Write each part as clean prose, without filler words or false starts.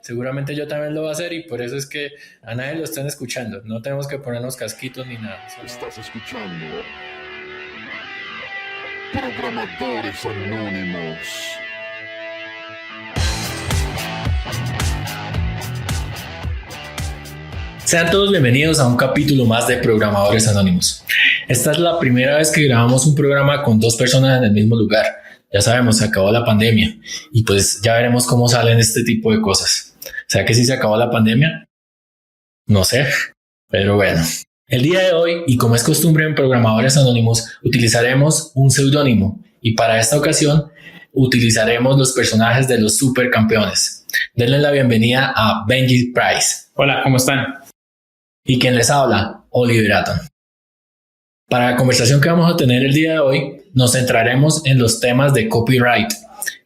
seguramente yo también lo voy a hacer y por eso es que a nadie lo están escuchando. No tenemos que ponernos casquitos ni nada. Estás escuchando Programadores Anónimos. Sean todos bienvenidos a un capítulo más de Programadores Anónimos. Esta es la primera vez que grabamos un programa con dos personas en el mismo lugar. Ya sabemos, se acabó la pandemia y pues ya veremos cómo salen este tipo de cosas. ¿Será que sí se acabó la pandemia? No sé, pero bueno. El día de hoy, y como es costumbre en Programadores Anónimos, utilizaremos un seudónimo y para esta ocasión utilizaremos los personajes de los supercampeones. Denle la bienvenida a Benji Price. Hola, ¿cómo están? Y quien les habla, Oliver Atom. Para la conversación que vamos a tener el día de hoy, nos centraremos en los temas de copyright.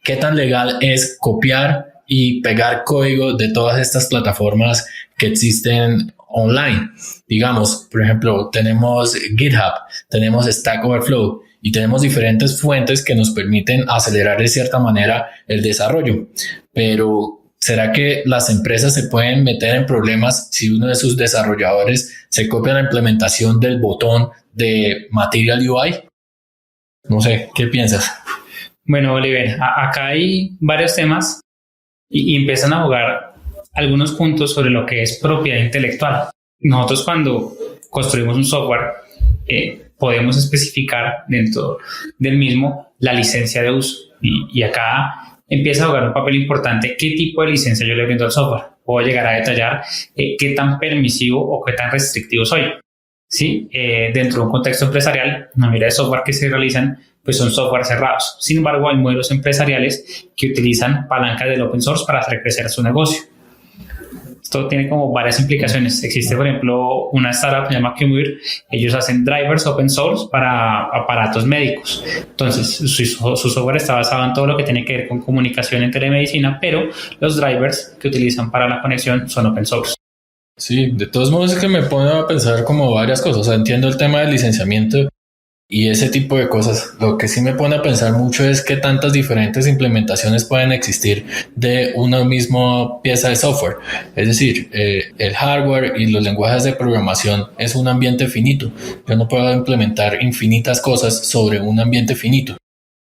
¿Qué tan legal es copiar y pegar código de todas estas plataformas que existen online? Digamos, por ejemplo, tenemos GitHub, tenemos Stack Overflow y tenemos diferentes fuentes que nos permiten acelerar de cierta manera el desarrollo. Pero ¿será que las empresas se pueden meter en problemas si uno de sus desarrolladores se copia la implementación del botón de Material UI? No sé, ¿qué piensas? Bueno, Oliver, acá hay varios temas y empiezan a jugar algunos puntos sobre lo que es propiedad intelectual. Nosotros cuando construimos un software podemos especificar dentro del mismo la licencia de uso y acá empieza a jugar un papel importante qué tipo de licencia yo le brindo al software. Puedo llegar a detallar qué tan permisivo o qué tan restrictivo soy. ¿Sí? Dentro de un contexto empresarial, la mayoría de software que se realizan pues son software cerrados. Sin embargo, hay modelos empresariales que utilizan palancas del open source para hacer crecer su negocio. Esto tiene como varias implicaciones. Existe, por ejemplo, una startup que se llama Qmuir. Ellos hacen drivers open source para aparatos médicos. Entonces, su software está basado en todo lo que tiene que ver con comunicación en telemedicina, pero los drivers que utilizan para la conexión son open source. Sí, de todos modos es que me pone a pensar como varias cosas. O sea, entiendo el tema del licenciamiento y ese tipo de cosas. Lo que sí me pone a pensar mucho es qué tantas diferentes implementaciones pueden existir de una misma pieza de software. Es decir, el hardware y los lenguajes de programación es un ambiente finito. Yo no puedo implementar infinitas cosas sobre un ambiente finito.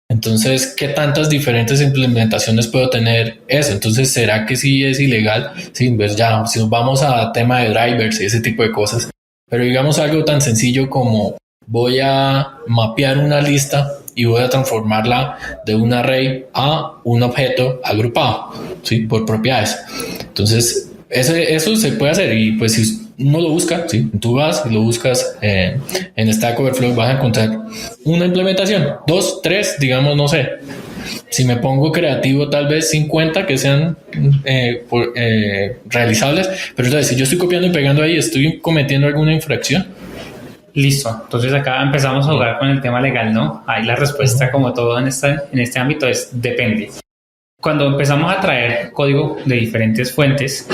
Entonces, ¿qué tantas diferentes implementaciones puedo tener eso? Entonces, ¿será que sí es ilegal? Sí, pues ya, si nos vamos a tema de drivers y ese tipo de cosas. Pero digamos algo tan sencillo como voy a mapear una lista y voy a transformarla de un array a un objeto agrupado, ¿sí? Por propiedades. Entonces, eso se puede hacer y pues si uno lo busca, ¿sí? Tú vas y lo buscas en Stack Overflow, vas a encontrar una implementación, 2, 3, digamos, no sé. Si me pongo creativo, tal vez 50 que sean realizables, pero entonces si yo estoy copiando y pegando ahí, ¿estoy cometiendo alguna infracción? Listo, entonces acá empezamos a jugar con el tema legal, ¿no? Ahí la respuesta, como todo en este ámbito, es depende. Cuando empezamos a traer código de diferentes fuentes,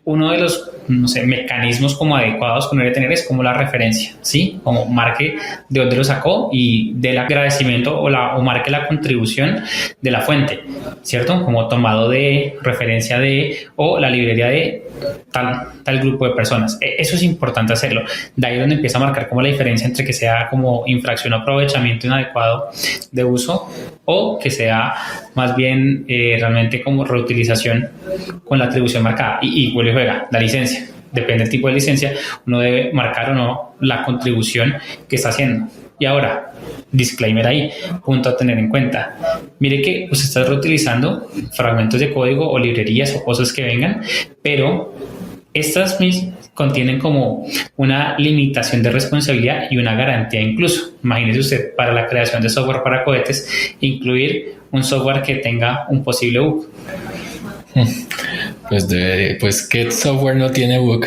uno de los mecanismos como adecuados que uno debe tener es como la referencia, ¿sí? Como marque de dónde lo sacó y del agradecimiento o marque la contribución de la fuente, ¿cierto? Como tomado de referencia de o la librería de tal grupo de personas. Eso es importante hacerlo. De ahí donde empieza a marcar como la diferencia entre que sea como infracción o aprovechamiento inadecuado de uso o que sea más bien realmente como reutilización con la atribución marcada y vuelve y juega la licencia. Depende del tipo de licencia, uno debe marcar o no la contribución que está haciendo. Y ahora, disclaimer ahí, punto a tener en cuenta. Mire que usted está reutilizando fragmentos de código o librerías o cosas que vengan, pero estas mismas contienen como una limitación de responsabilidad y una garantía incluso. Imagínese usted para la creación de software para cohetes, incluir un software que tenga un posible bug. Pues ¿qué software no tiene bug?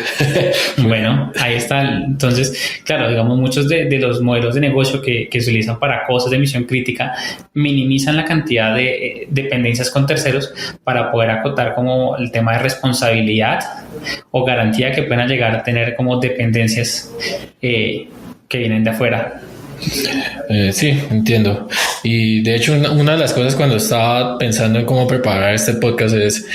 Bueno, ahí está. Entonces, claro, digamos, muchos de los modelos de negocio que se utilizan para cosas de misión crítica minimizan la cantidad de dependencias con terceros para poder acotar como el tema de responsabilidad o garantía que puedan llegar a tener como dependencias que vienen de afuera. Sí, entiendo. Y de hecho, una de las cosas cuando estaba pensando en cómo preparar este podcast es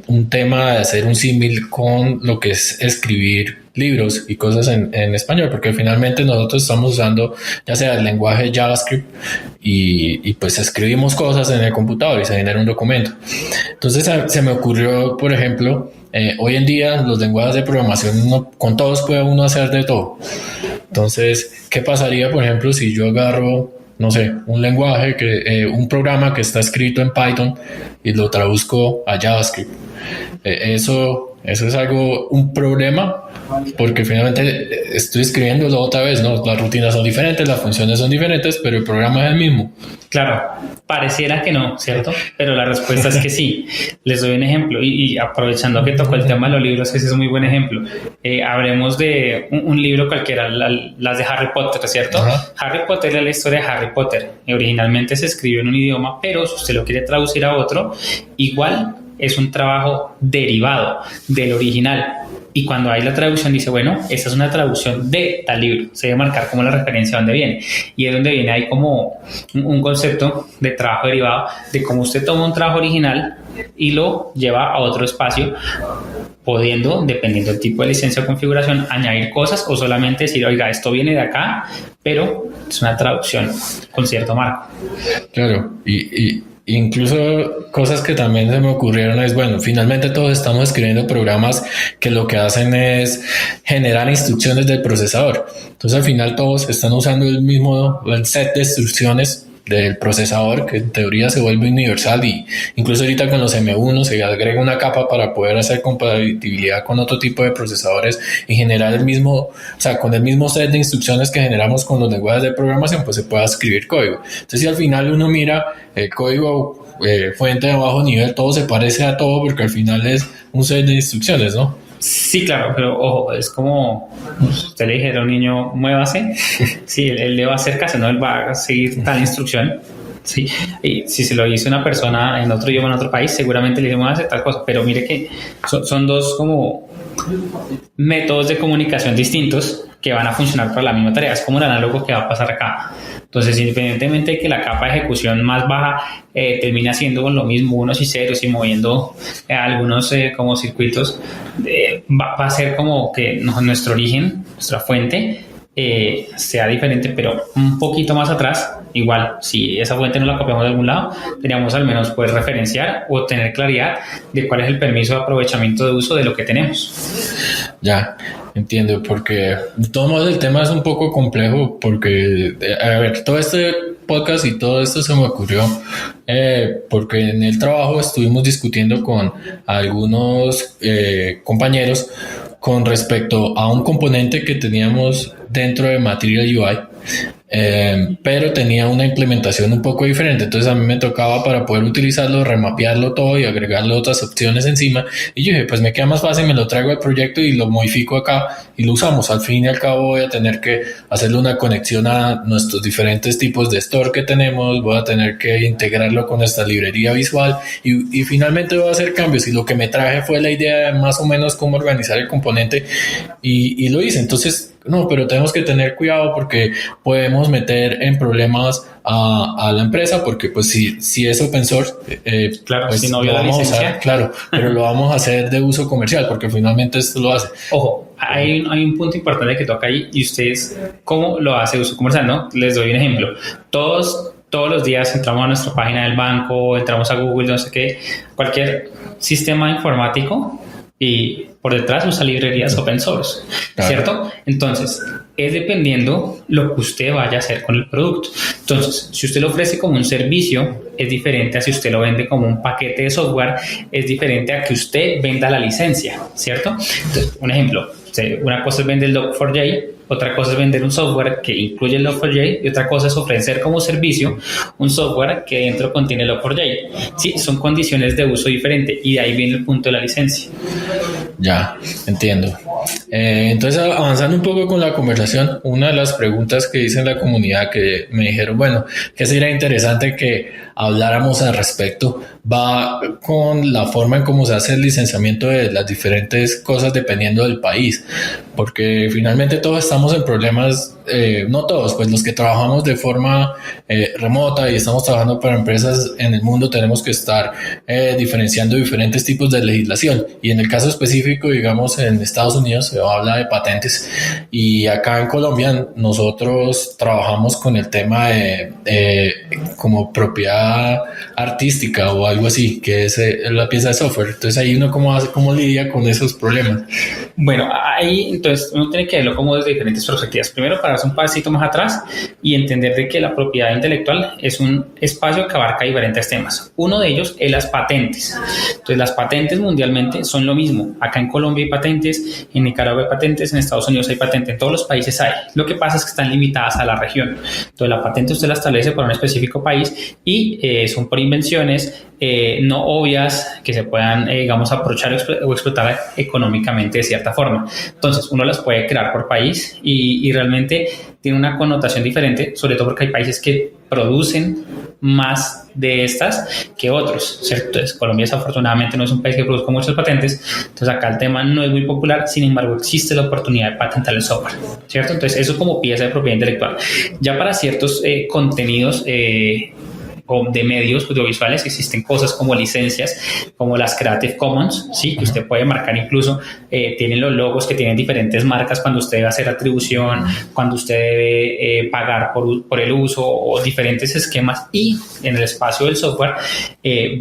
un tema de hacer un símil con lo que es escribir libros y cosas en español, porque finalmente nosotros estamos usando ya sea el lenguaje JavaScript y pues escribimos cosas en el computador y se genera un documento. Entonces se me ocurrió, por ejemplo, hoy en día los lenguajes de programación con todos puede uno hacer de todo. Entonces, ¿qué pasaría, por ejemplo, si yo agarro, no sé, un lenguaje, un programa que está escrito en Python y lo traduzco a JavaScript? Eso es algo, un problema, porque finalmente estoy escribiéndolo otra vez, ¿no? Las rutinas son diferentes, las funciones son diferentes, pero el programa es el mismo. Claro, pareciera que no, ¿cierto? Pero la respuesta es que sí. Les doy un ejemplo y aprovechando que tocó el tema de los libros, que ese es un muy buen ejemplo. Hablemos de un libro cualquiera, las de Harry Potter, ¿cierto? Ajá. Harry Potter es la historia de Harry Potter. Originalmente se escribió en un idioma, pero si usted lo quiere traducir a otro, igual es un trabajo derivado del original. Y cuando hay la traducción dice, bueno, esta es una traducción de tal libro, se debe marcar como la referencia a dónde viene. Y es donde viene ahí como un concepto de trabajo derivado, de cómo usted toma un trabajo original y lo lleva a otro espacio, pudiendo, dependiendo del tipo de licencia o configuración, añadir cosas o solamente decir, oiga, esto viene de acá, pero es una traducción con cierto marco. Claro, y incluso cosas que también se me ocurrieron es, bueno, finalmente todos estamos escribiendo programas que lo que hacen es generar instrucciones del procesador. Entonces al final todos están usando el set de instrucciones del procesador, que en teoría se vuelve universal, y incluso ahorita con los M1 se agrega una capa para poder hacer compatibilidad con otro tipo de procesadores y generar con el mismo set de instrucciones que generamos con los lenguajes de programación, pues se pueda escribir código. Entonces si al final uno mira el código fuente de bajo nivel, todo se parece a todo porque al final es un set de instrucciones, ¿no? Sí, claro, pero ojo, es como usted le dijera a un niño, muévase. Sí, él le va a hacer caso, no él va a seguir tal instrucción. Sí, y si se lo dice una persona en otro idioma, en otro país, seguramente le dice, muévase tal cosa. Pero mire que son dos como métodos de comunicación distintos que van a funcionar para la misma tarea. Es como el análogo que va a pasar acá. Entonces, independientemente de que la capa de ejecución más baja termine haciendo lo mismo, unos y ceros y moviendo algunos como circuitos, va a ser como que nuestro origen, nuestra fuente, sea diferente, pero un poquito más atrás. Igual, si esa fuente no la copiamos de algún lado, teníamos al menos poder referenciar o tener claridad de cuál es el permiso de aprovechamiento de uso de lo que tenemos. Ya, entiendo, porque de todos modos el tema es un poco complejo porque, a ver, todo este podcast y todo esto se me ocurrió porque en el trabajo estuvimos discutiendo con algunos compañeros con respecto a un componente que teníamos dentro de Material UI, pero tenía una implementación un poco diferente. Entonces a mí me tocaba, para poder utilizarlo, remapearlo todo y agregarle otras opciones encima, y yo dije, pues me queda más fácil, me lo traigo al proyecto y lo modifico acá y lo usamos. Al fin y al cabo voy a tener que hacerle una conexión a nuestros diferentes tipos de store que tenemos, voy a tener que integrarlo con nuestra librería visual y finalmente voy a hacer cambios, y lo que me traje fue la idea de más o menos cómo organizar el componente y lo hice. Entonces, no, pero tenemos que tener cuidado porque podemos meter en problemas a la empresa, porque pues si es open source, claro, pues si no lo viola vamos a licencia. usar, claro, pero lo vamos a hacer de uso comercial porque finalmente esto lo hace. Ojo, hay un punto importante que toca ahí, y ustedes, ¿cómo lo hace uso comercial? ¿No? Les doy un ejemplo. Todos los días entramos a nuestra página del banco, entramos a Google, no sé qué, cualquier sistema informático, y por detrás usa librerías open source, Claro. ¿cierto? Entonces, es dependiendo lo que usted vaya a hacer con el producto. Entonces, si usted lo ofrece como un servicio, es diferente a si usted lo vende como un paquete de software, es diferente a que usted venda la licencia, ¿cierto? Entonces, un ejemplo, una cosa es vender el Log4j, otra cosa es vender un software que incluye el Log4j, y otra cosa es ofrecer como servicio un software que dentro contiene el Log4j. Sí, son condiciones de uso diferentes, y de ahí viene el punto de la licencia. Ya, entiendo. Entonces, avanzando un poco con la conversación, una de las preguntas que hice en la comunidad que me dijeron, bueno, que sería interesante que habláramos al respecto, va con la forma en cómo se hace el licenciamiento de las diferentes cosas dependiendo del país, porque finalmente todos estamos en problemas, no todos, pues los que trabajamos de forma remota y estamos trabajando para empresas en el mundo tenemos que estar diferenciando diferentes tipos de legislación, y en el caso específico, digamos, en Estados Unidos se habla de patentes, y acá en Colombia nosotros trabajamos con el tema de como propiedad artística o algo así, que es la pieza de software. Entonces ahí uno cómo lidia con esos problemas. Bueno, ahí entonces uno tiene que verlo como desde diferentes perspectivas. Primero, pararse un pasito más atrás y entender de que la propiedad intelectual es un espacio que abarca diferentes temas. Uno de ellos es las patentes. Entonces las patentes mundialmente son lo mismo. Acá en Colombia hay patentes, en Nicaragua hay patentes, en Estados Unidos hay patentes, en todos los países hay. Lo que pasa es que están limitadas a la región. Entonces la patente usted la establece para un específico país y son por invenciones no obvias que se puedan, digamos, aprovechar o explotar económicamente de cierta forma. Entonces, uno las puede crear por país y realmente tiene una connotación diferente, sobre todo porque hay países que producen más de estas que otros, ¿cierto? Entonces, Colombia desafortunadamente no es un país que produzca muchas patentes, entonces acá el tema no es muy popular, sin embargo existe la oportunidad de patentar el software, ¿cierto? Entonces, eso como pieza de propiedad intelectual. Ya para ciertos contenidos o de medios audiovisuales existen cosas como licencias, como las Creative Commons, ¿sí? Que usted puede marcar incluso, tienen los logos que tienen diferentes marcas cuando usted debe hacer atribución, cuando usted debe pagar por el uso o diferentes esquemas, y en el espacio del software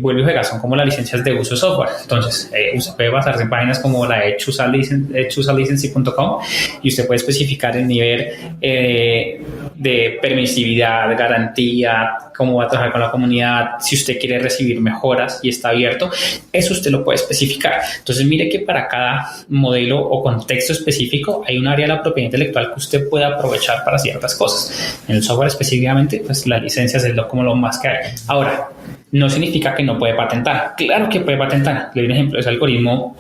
vuelve a jugar, son como las licencias de uso de software. Entonces usted puede basarse en páginas como la de choosalicency.com y usted puede especificar el nivel de permisividad, garantía, cómo va a trabajar con la comunidad, si usted quiere recibir mejoras y está abierto, eso usted lo puede especificar. Entonces mire que para cada modelo o contexto específico hay un área de la propiedad intelectual que usted puede aprovechar para ciertas cosas. En el software específicamente, pues las licencias es como lo más que hay. Ahora, no significa que no puede patentar. Claro que puede patentar. Le doy un ejemplo, ese algoritmo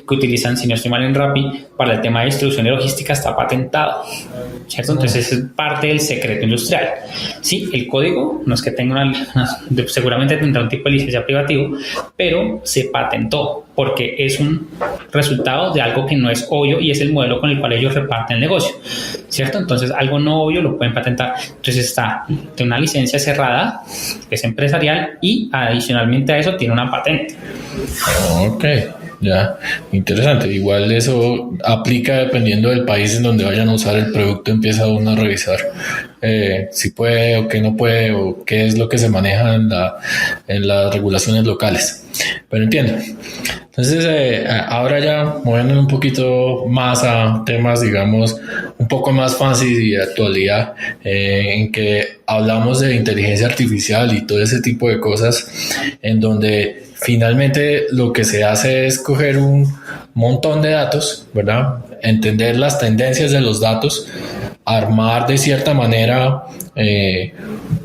que utilizan, si no estoy mal, en Rappi para el tema de distribución y logística está patentado, ¿cierto? Entonces es parte del secreto industrial. Sí, el código no es que tenga seguramente tendrá un tipo de licencia privativo, pero se patentó porque es un resultado de algo que no es obvio y es el modelo con el cual ellos reparten el negocio, ¿cierto? Entonces algo no obvio lo pueden patentar. Entonces está de una licencia cerrada, que es empresarial, y adicionalmente a eso tiene una patente. Ok. Ya, interesante. Igual eso aplica dependiendo del país en donde vayan a usar el producto, empieza uno a revisar si puede o qué no puede o qué es lo que se maneja en las regulaciones locales. Pero entiendo. Entonces, ahora ya moviendo un poquito más a temas, digamos, un poco más fancy y de actualidad, en que hablamos de inteligencia artificial y todo ese tipo de cosas, en donde finalmente lo que se hace es coger un montón de datos, ¿verdad? Entender las tendencias de los datos, armar de cierta manera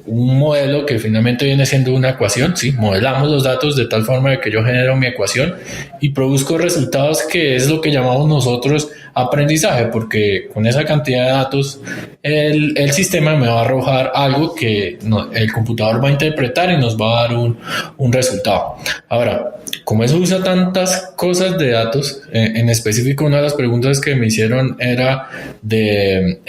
un modelo que finalmente viene siendo una ecuación, ¿sí? Modelamos los datos de tal forma de que yo genero mi ecuación y produzco resultados, que es lo que llamamos nosotros aprendizaje, porque con esa cantidad de datos el sistema me va a arrojar algo que el computador va a interpretar y nos va a dar un resultado. Ahora, como eso usa tantas cosas de datos, en específico una de las preguntas que me hicieron era de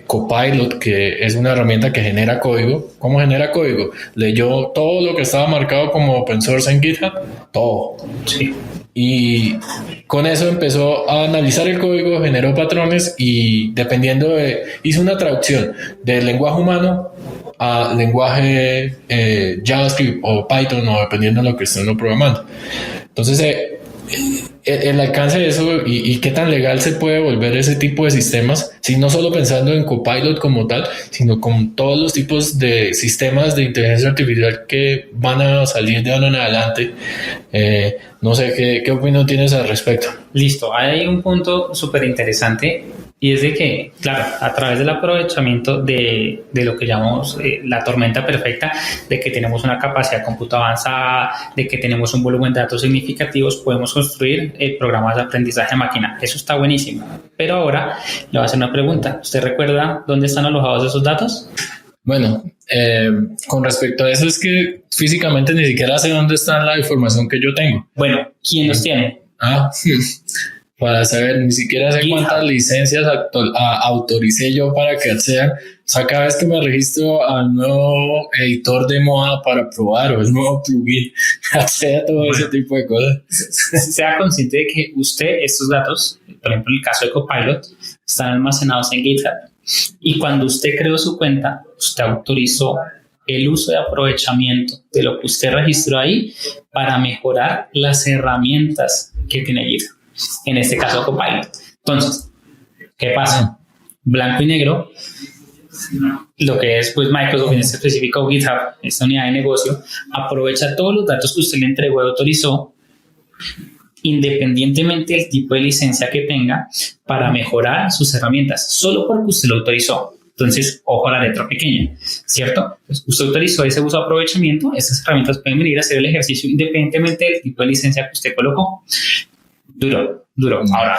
Copilot, que es una herramienta que genera código. ¿Cómo genera código? Leyó todo lo que estaba marcado como open source en GitHub, todo. Sí. Y con eso empezó a analizar el código, generó patrones y hizo una traducción del lenguaje humano a lenguaje JavaScript o Python, o dependiendo de lo que estén programando. Entonces, el alcance de eso y qué tan legal se puede volver ese tipo de sistemas, si no solo pensando en Copilot como tal, sino con todos los tipos de sistemas de inteligencia artificial que van a salir de ahora en adelante. No sé, ¿qué opinión tienes al respecto? Listo, hay un punto súper interesante, y es de que, claro, a través del aprovechamiento de lo que llamamos la tormenta perfecta, de que tenemos una capacidad de cómputo avanzada, de que tenemos un volumen de datos significativos, podemos construir programas de aprendizaje de máquina. Eso está buenísimo. Pero ahora le voy a hacer una pregunta. ¿Usted recuerda dónde están alojados esos datos? Bueno, con respecto a eso es que físicamente ni siquiera sé dónde está la información que yo tengo. Bueno, ¿quién los tiene? Para saber, ni siquiera sé cuántas licencias autoricé yo para que accedan. O sea, cada vez que me registro al nuevo editor de moda para probar o el nuevo plugin, acceda a todo ese tipo de cosas. Sea consciente de que usted, estos datos, por ejemplo, en el caso de Copilot, están almacenados en GitHub. Y cuando usted creó su cuenta, usted autorizó el uso de aprovechamiento de lo que usted registró ahí para mejorar las herramientas que tiene GitHub. En este caso, Copilot. Entonces, ¿qué pasa? Blanco y negro, lo que es pues Microsoft, en este específico GitHub, esta unidad de negocio, aprovecha todos los datos que usted le entregó y autorizó, independientemente del tipo de licencia que tenga, para mejorar sus herramientas, solo porque usted lo autorizó. Entonces, ojo a la letra pequeña, ¿cierto? Pues usted autorizó ese uso de aprovechamiento, esas herramientas pueden venir a hacer el ejercicio independientemente del tipo de licencia que usted colocó. Duro. Ahora,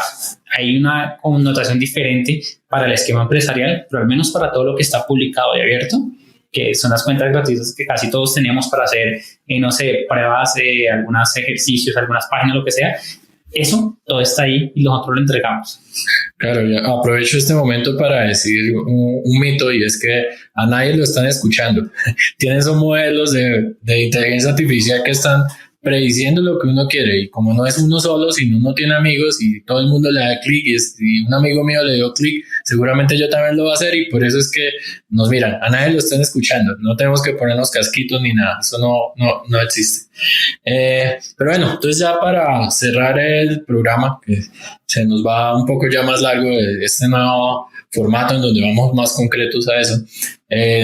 hay una connotación diferente para el esquema empresarial, pero al menos para todo lo que está publicado y abierto, que son las cuentas gratuitas que casi todos tenemos para hacer, no sé, pruebas, algunos ejercicios, algunas páginas, lo que sea. Eso, todo está ahí y nosotros lo entregamos. Claro, aprovecho este momento para decir un mito, y es que a nadie lo están escuchando. Tienen esos modelos de inteligencia artificial que están prediciendo lo que uno quiere, y como no es uno solo, sino uno tiene amigos y todo el mundo le da clic, y si un amigo mío le dio clic, seguramente yo también lo voy a hacer, y por eso es que nos miran. A nadie lo están escuchando, no tenemos que ponernos casquitos ni nada, eso no existe. Pero bueno, entonces ya para cerrar el programa, que se nos va un poco ya más largo este nuevo formato en donde vamos más concretos a eso,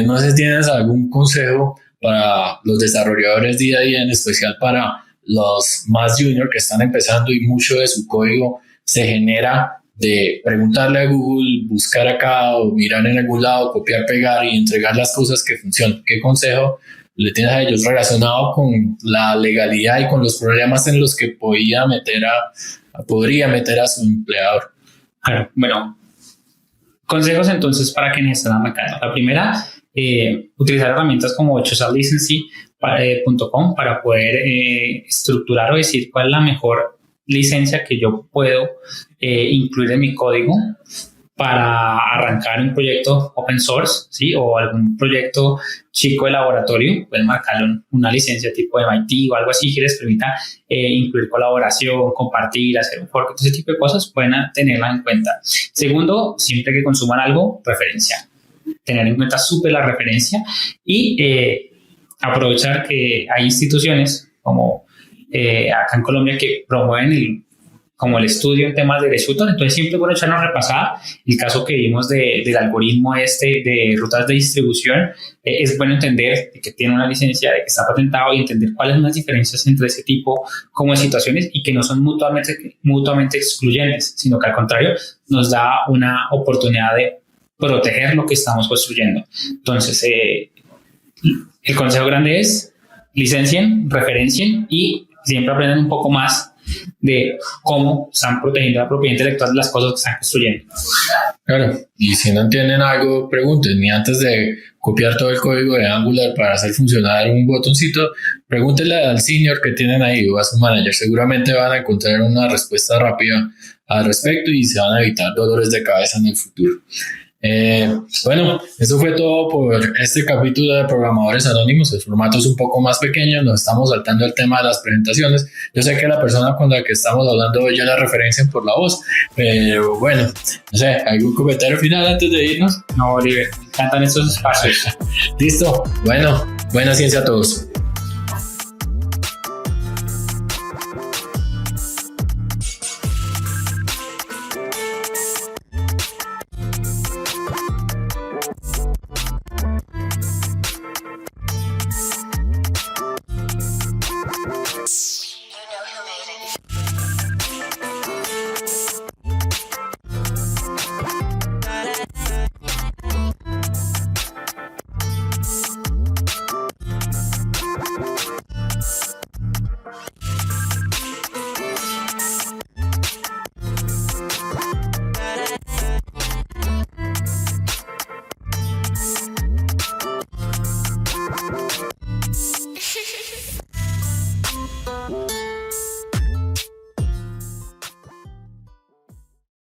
no sé si tienes algún consejo para los desarrolladores día a día, en especial para los más junior que están empezando y mucho de su código se genera de preguntarle a Google, buscar acá o mirar en algún lado, copiar, pegar y entregar las cosas que funcionan. ¿Qué consejo le tienes a ellos relacionado con la legalidad y con los problemas en los que podría meter a su empleador? Bueno, consejos entonces para quienes están arrancando. La primera, utilizar herramientas como hsrlicency.com para poder estructurar o decir cuál es la mejor licencia que yo puedo incluir en mi código para arrancar un proyecto open source, ¿sí? O algún proyecto chico de laboratorio. Pueden marcarle una licencia tipo de MIT o algo así que les permita incluir colaboración, compartir, hacer un fork, ese tipo de cosas pueden tenerla en cuenta. Segundo, siempre que consuman algo, referencia. Tener en cuenta súper la referencia y aprovechar que hay instituciones como acá en Colombia que promueven como el estudio en temas de derecho de autor. Entonces siempre bueno echarnos repasada el caso que vimos del algoritmo de rutas de distribución. Es bueno entender que tiene una licencia, de que está patentado, y entender cuáles son las diferencias entre ese tipo como de situaciones y que no son mutuamente excluyentes, sino que al contrario nos da una oportunidad de proteger lo que estamos construyendo. Entonces, el consejo grande es licencien, referencien y siempre aprendan un poco más de cómo están protegiendo la propiedad intelectual de las cosas que están construyendo. Claro, y si no entienden algo, pregunten. Ni antes de copiar todo el código de Angular para hacer funcionar un botoncito, pregúntenle al senior que tienen ahí o a su manager. Seguramente van a encontrar una respuesta rápida al respecto y se van a evitar dolores de cabeza en el futuro. Bueno, eso fue todo por este capítulo de Programadores Anónimos. El formato es un poco más pequeño, nos estamos saltando el tema de las presentaciones. Yo sé que la persona con la que estamos hablando ya la referencian por la voz, pero bueno, no sé, ¿algún comentario final antes de irnos? No, Oliver, me encantan estos espacios. Listo, bueno, buena ciencia a todos.